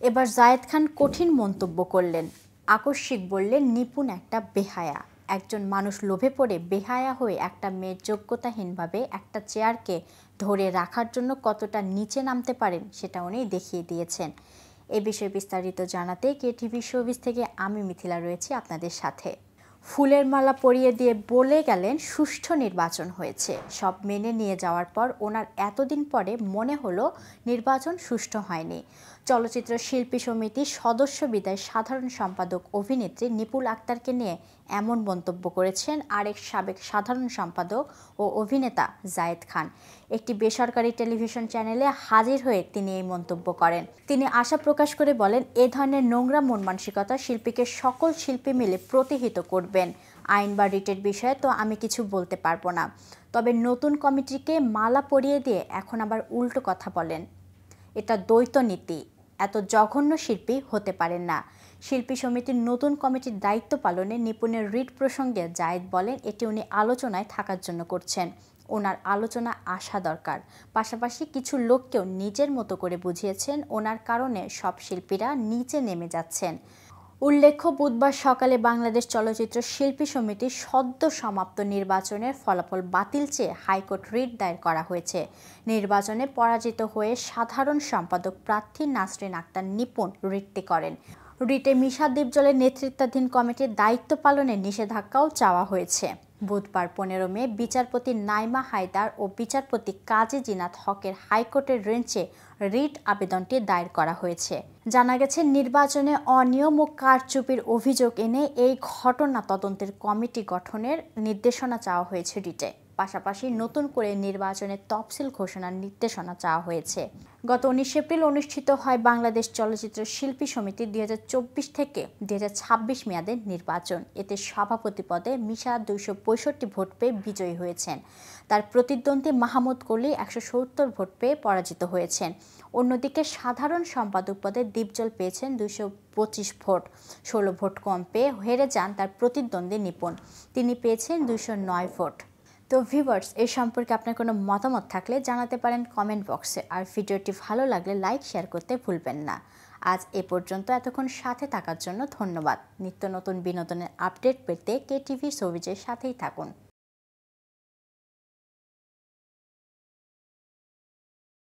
এবার জায়েদ খান কঠিন মন্তব্য করলেন। আকস্মিক বললেন, নিপুণ একটা বেহায়া। একজন মানুষ লোভে পড়ে বেহায়া হয়ে একটা মেয়ের যোগ্যতাহীনভাবে একটা চেয়ারকে ধরে রাখার জন্য কতটা নিচে নামতে পারেন সেটা উনি দেখিয়ে দিয়েছেন। এ বিষয়ে বিস্তারিত জানাতে কেটিভি শোবিজ থেকে আমি মিথিলা রয়েছি আপনাদের সাথে। ফুলের মালা পরিয়ে দিয়ে বলে গেলেন সুষ্ঠু নির্বাচন হয়েছে। সব মেনে নিয়ে যাওয়ার পর ওনার এতদিন পরে মনে হলো নির্বাচন সুষ্ঠু হয়নি। চলচ্চিত্র শিল্পী সমিতির সদস্য বিদায় সাধারণ সম্পাদক অভিনেত্রী নিপুল আক্তারকে নিয়ে এমন মন্তব্য করেছেন আরেক সাবেক সাধারণ সম্পাদক ও অভিনেতা জায়েদ খান। একটি বেসরকারি টেলিভিশন চ্যানেলে হাজির হয়ে তিনি এই মন্তব্য করেন। তিনি আশা প্রকাশ করে বলেন, এ ধরনের নোংরা মন মানসিকতা শিল্পীকে সকল শিল্পী মিলে প্রতিহিত করবেন। আইন বা রিটের বিষয়ে তো আমি কিছু বলতে পারবো না, তবে নতুন কমিটিকে মালা পরিয়ে দিয়ে এখন আবার উল্টো কথা বলেন। এটা দ্বৈত নীতি। এত জঘন্য শিল্পী হতে পারেন না। শিল্পী সমিতির নতুন কমিটির দায়িত্ব পালনে নিপুণের রিট প্রসঙ্গে জায়েদ বলেন, এটি উনি আলোচনায় থাকার জন্য করছেন। ওনার আলোচনা আসা দরকার। পাশাপাশি কিছু লোককেও নিজের মতো করে বুঝিয়েছেন। ওনার কারণে সব শিল্পীরা নিচে নেমে যাচ্ছেন। উল্লেখ্য, বুধবার সকালে বাংলাদেশ চলচ্চিত্র শিল্পী সমিতির সদ্য সমাপ্ত নির্বাচনের ফলাফল বাতিল চেয়ে হাইকোর্ট রিট দায়ের করা হয়েছে। নির্বাচনে পরাজিত হয়ে সাধারণ সম্পাদক প্রার্থী নাসরিন আক্তার নিপুণ রিটটি করেন। রিটে মিশা দ্বীপজলের নেতৃত্বাধীন কমিটির দায়িত্ব পালনের নিষেধাজ্ঞাও চাওয়া হয়েছে। বুধবার 15 মে বিচারপতি নাইমা হায়দার ও বিচারপতি কাজী জিনাত হকের হাইকোর্টের বেঞ্চে রিট আবেদনটি দায়ের করা হয়েছে। জানা গেছে, নির্বাচনে অনিয়ম ও কারচুপির অভিযোগ এনে এই ঘটনা তদন্তের কমিটি গঠনের নির্দেশনা চাওয়া হয়েছে রিটে। পাশাপাশি নতুন করে নির্বাচনের তফসিল ঘোষণার নির্দেশনা চাওয়া হয়েছে। গত 19 এপ্রিল অনুষ্ঠিত হয় বাংলাদেশ চলচ্চিত্র শিল্পী সমিতি 2024 থেকে 2026 মেয়াদের নির্বাচন। এতে সভাপতি পদে মিশা 265 ভোট পেয়ে বিজয়ী হয়েছেন। তার প্রতিদ্বন্দ্বী মাহমুদ কলি 170 ভোট পেয়ে পরাজিত হয়েছেন। অন্যদিকে সাধারণ সম্পাদক পদে দ্বীপজল পেয়েছেন 225 ভোট। 16 ভোট কম পেয়ে হেরে যান তার প্রতিদ্বন্দ্বী নিপুণ। তিনি পেয়েছেন 209 ভোট। তো ভিউয়ার্স, এই সম্পর্কে আপনার কোনো মতামত থাকলে জানাতে পারেন কমেন্ট বক্সে। আর ভিডিওটি ভালো লাগলে লাইক শেয়ার করতে ভুলবেন না। আজ এ পর্যন্ত। এতক্ষণ সাথে থাকার জন্য ধন্যবাদ। নিত্য নতুন বিনোদনের আপডেট পেতে কেটিভি শোবিজের সাথেই থাকুন।